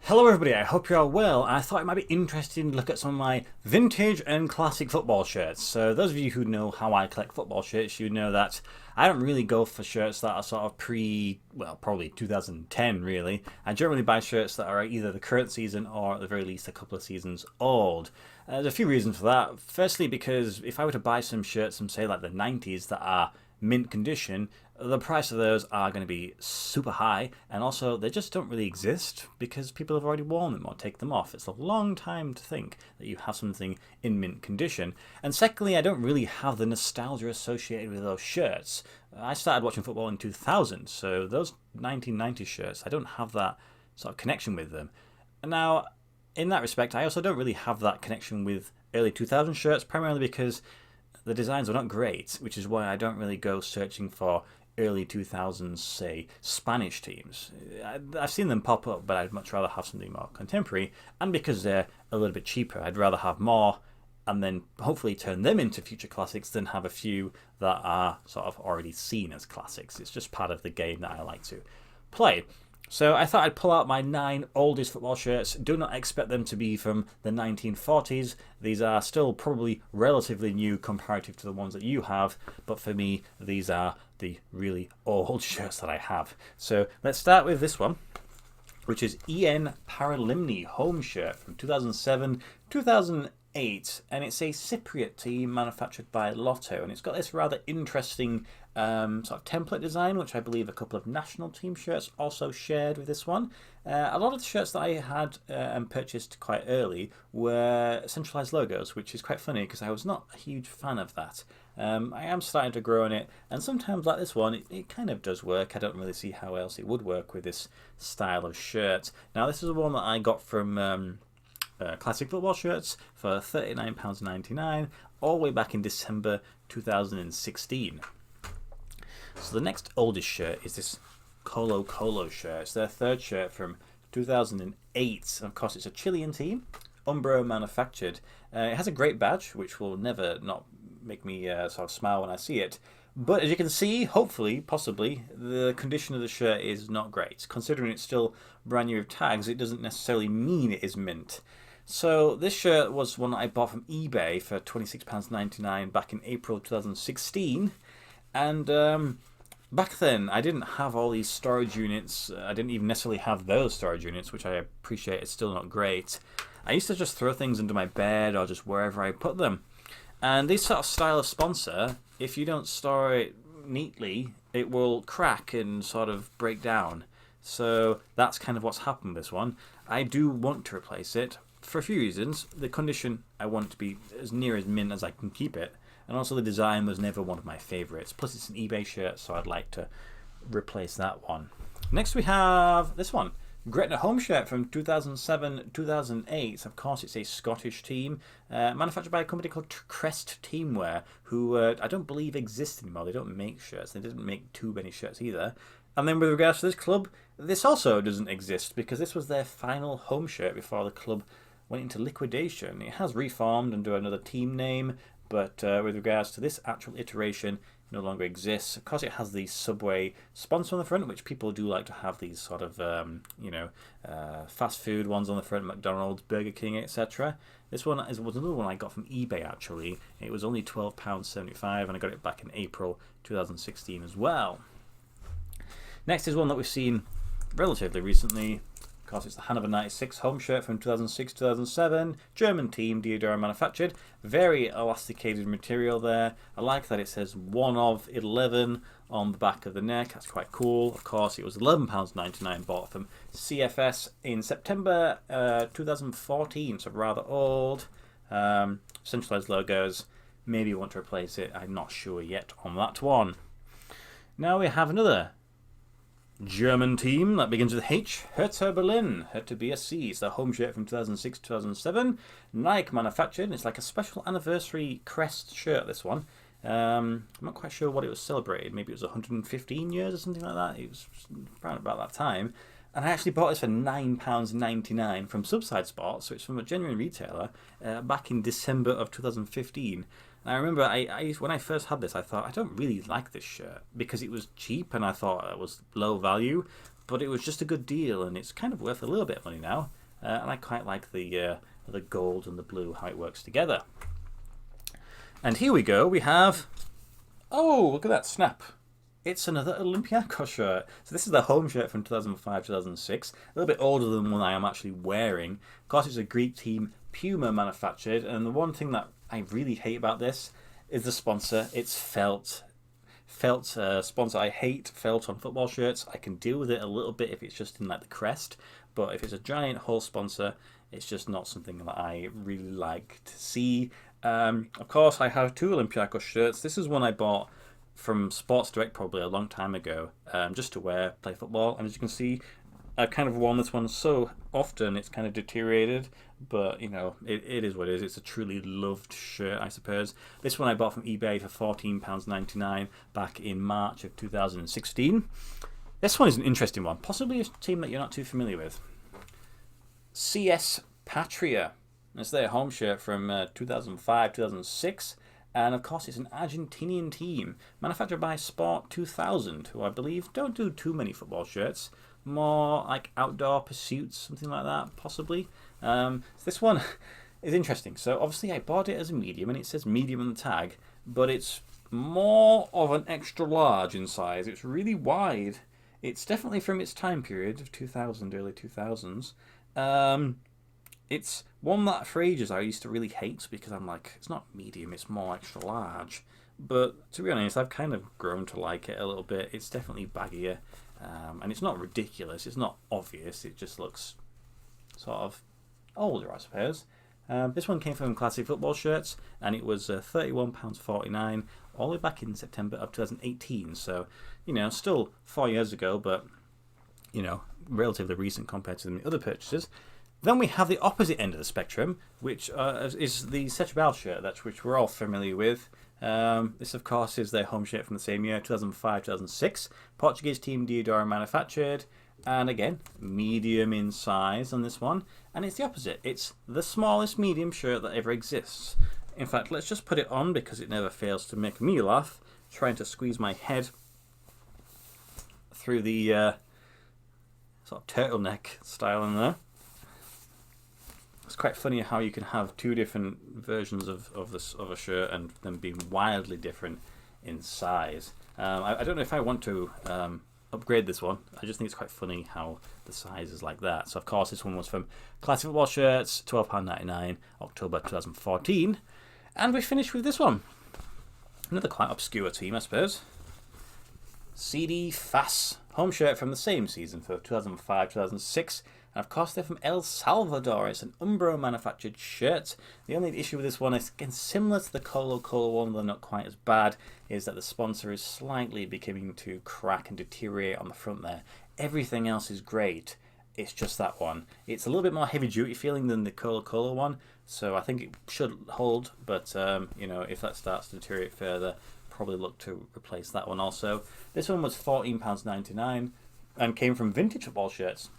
Hello everybody, I hope you're all well. I thought it might be interesting to look at some of my vintage and classic football shirts. So those of you who know how I collect football shirts, you know that I don't really go for shirts that are sort of probably 2010 really. I generally buy shirts that are either the current season or at the very least a couple of seasons old. There's a few reasons for that. Firstly, because if I were to buy some shirts from say like the 90s that are mint condition, the price of those are going to be super high, and also they just don't really exist because people have already worn them or take them off. It's a long time to think that you have something in mint condition. And secondly, I don't really have the nostalgia associated with those shirts. I started watching football in 2000, so those 1990 shirts, I don't have that sort of connection with them. Now, in that respect, I also don't really have that connection with early 2000 shirts, primarily because the designs are not great, which is why I don't really go searching for early 2000s, say, Spanish teams. I've seen them pop up, but I'd much rather have something more contemporary. And because they're a little bit cheaper, I'd rather have more and then hopefully turn them into future classics than have a few that are sort of already seen as classics. It's just part of the game that I like to play. So I thought I'd pull out my 9 oldest football shirts. Do not expect them to be from the 1940s. These are still probably relatively new comparative to the ones that you have, but for me, these are the really old shirts that I have. So let's start with this one, which is EN Paralimni home shirt from 2007, 2008, and it's a Cypriot team manufactured by Lotto, and it's got this rather interesting sort of template design, which I believe a couple of national team shirts also shared with this one. A lot of the shirts that I had and purchased quite early were centralized logos, which is quite funny because I was not a huge fan of that. I am starting to grow in it, and sometimes like this one, it kind of does work. I don't really see how else it would work with this style of shirt. Now, this is the one that I got from Classic Football Shirts for £39.99 all the way back in December 2016. So the next oldest shirt is this Colo Colo shirt. It's their third shirt from 2008. Of course, it's a Chilean team, Umbro manufactured. It has a great badge, which will never not make me sort of smile when I see it. But as you can see, hopefully, possibly, the condition of the shirt is not great. Considering it's still brand new with tags, it doesn't necessarily mean it is mint. So this shirt was one that I bought from eBay for £26.99 back in April 2016. And back then, I didn't have all these storage units. I didn't even necessarily have those storage units, which I appreciate is still not great. I used to just throw things into my bed or just wherever I put them. And this sort of style of sponsor, if you don't store it neatly, it will crack and sort of break down. So that's kind of what's happened with this one. I do want to replace it for a few reasons. The condition, I want to be as near as mint as I can keep it. And also the design was never one of my favourites. Plus it's an eBay shirt, so I'd like to replace that one. Next we have this one. Gretna home shirt from 2007-2008. Of course, it's a Scottish team, manufactured by a company called Crest Teamwear, who I don't believe exist anymore. They don't make shirts. They didn't make too many shirts either. And then with regards to this club, this also doesn't exist because this was their final home shirt before the club went into liquidation. It has reformed under another team name, but with regards to this actual iteration, it no longer exists. Of course, it has the Subway sponsor on the front, which people do like to have these sort of, fast food ones on the front, McDonald's, Burger King, etc. This one was another one I got from eBay, actually. It was only £12.75, and I got it back in April 2016 as well. Next is one that we've seen relatively recently. Of course, it's the Hanover 96 home shirt from 2006-2007. German team, Diodora manufactured. Very elasticated material there. I like that it says 1 of 11 on the back of the neck. That's quite cool. Of course, it was £11.99 bought from CFS in September 2014, so rather old. Centralized logos. Maybe you want to replace it. I'm not sure yet on that one. Now we have another German team that begins with H. Hertha Berlin. Hertha BSC. It's their home shirt from 2006-2007. Nike manufactured. It's like a special anniversary crest shirt, this one. I'm not quite sure what it was celebrated. Maybe it was 115 years or something like that. It was around about that time. And I actually bought this for £9.99 from Subside Sports, so it's from a genuine retailer, back in December of 2015. And I remember when I first had this, I thought, I don't really like this shirt because it was cheap and I thought it was low value. but it was just a good deal, and it's kind of worth a little bit of money now. And I quite like the gold and the blue, how it works together. And here we go. We have, oh, look at that snap. It's another Olympiacos shirt. So this is the home shirt from 2005-2006. A little bit older than one I am actually wearing. Of course, it's a Greek team, Puma manufactured. And the one thing that I really hate about this is the sponsor. It's felt. Sponsor. I hate felt on football shirts. I can deal with it a little bit if it's just in like the crest. But if it's a giant whole sponsor, it's just not something that I really like to see. Of course, I have two Olympiacos shirts. This is one I bought from Sports Direct probably a long time ago, just to wear, play football. And as you can see, I've kind of worn this one so often it's kind of deteriorated, but you know, it is what it is. It's a truly loved shirt, I suppose. This one I bought from eBay for £14.99 back in March of 2016. This one is an interesting one, possibly a team that you're not too familiar with. CS Patria. It's their home shirt from 2005-2006. And of course, it's an Argentinian team, manufactured by Sport 2000, who I believe don't do too many football shirts. More like outdoor pursuits, something like that, possibly. So this one is interesting. So obviously I bought it as a medium, and it says medium on the tag, but it's more of an extra large in size. It's really wide. It's definitely from its time period of 2000, early 2000s. It's one that for ages I used to really hate because I'm like, it's not medium, it's more extra large. But to be honest, I've kind of grown to like it a little bit. It's definitely baggier, and it's not ridiculous, it's not obvious, it just looks sort of older, I suppose. This one came from Classic Football Shirts, and it was £31.49 all the way back in September of 2018. So, you know, still 4 years ago, but, you know, relatively recent compared to the other purchases. Then we have the opposite end of the spectrum, which is the Setúbal shirt, which we're all familiar with. This, of course, is their home shirt from the same year, 2005-2006. Portuguese team Diadora manufactured. And again, medium in size on this one. And it's the opposite. It's the smallest medium shirt that ever exists. In fact, let's just put it on because it never fails to make me laugh. Trying to squeeze my head through the sort of turtleneck style in there. It's quite funny how you can have two different versions of a shirt and them being wildly different in size. I don't know if I want to upgrade this one. I just think it's quite funny how the size is like that. So of course this one was from Classic Football Shirts, £12.99, October 2014. And we finished with this one. Another quite obscure team, I suppose. CD FAS, home shirt from the same season for 2005-2006. And of course, they're from El Salvador. It's an Umbro manufactured shirt. The only issue with this one is, again, similar to the Colo Colo one, though not quite as bad, is that the sponsor is slightly beginning to crack and deteriorate on the front there. Everything else is great. It's just that one. It's a little bit more heavy duty feeling than the Colo Colo one, so I think it should hold, but you know, if that starts to deteriorate further, probably look to replace that one also. This one was £14.99 and came from Vintage Football Shirts,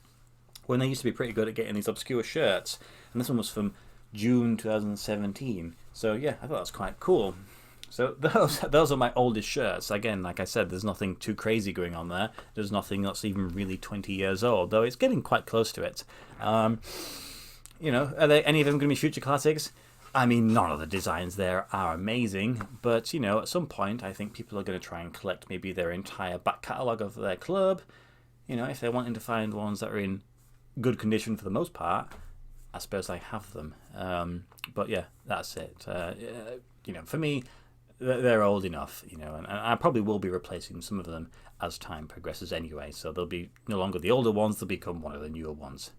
when they used to be pretty good at getting these obscure shirts. And this one was from June 2017. So yeah, I thought that was quite cool. So those are my oldest shirts. Again, like I said, there's nothing too crazy going on there. There's nothing that's even really 20 years old, though it's getting quite close to it. You know, are there any of them going to be future classics? I mean, none of the designs there are amazing, but you know, at some point I think people are going to try and collect maybe their entire back catalogue of their club. You know, if they're wanting to find ones that are in good condition for the most part, I suppose I have them. But yeah, that's it. You know, for me, they're old enough, you know, and I probably will be replacing some of them as time progresses anyway. So they'll be no longer the older ones, they'll become one of the newer ones.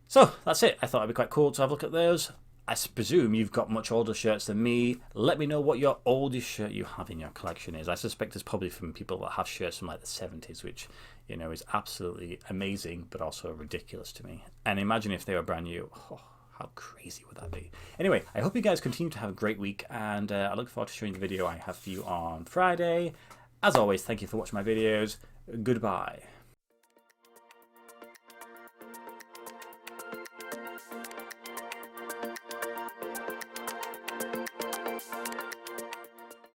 So that's it. I thought it'd be quite cool to have a look at those. I presume you've got much older shirts than me. Let me know what your oldest shirt you have in your collection is. I suspect it's probably from people that have shirts from like the 70s, which, you know, is absolutely amazing, but also ridiculous to me. And imagine if they were brand new. Oh, how crazy would that be? Anyway, I hope you guys continue to have a great week, and I look forward to showing the video I have for you on Friday. As always, thank you for watching my videos. Goodbye.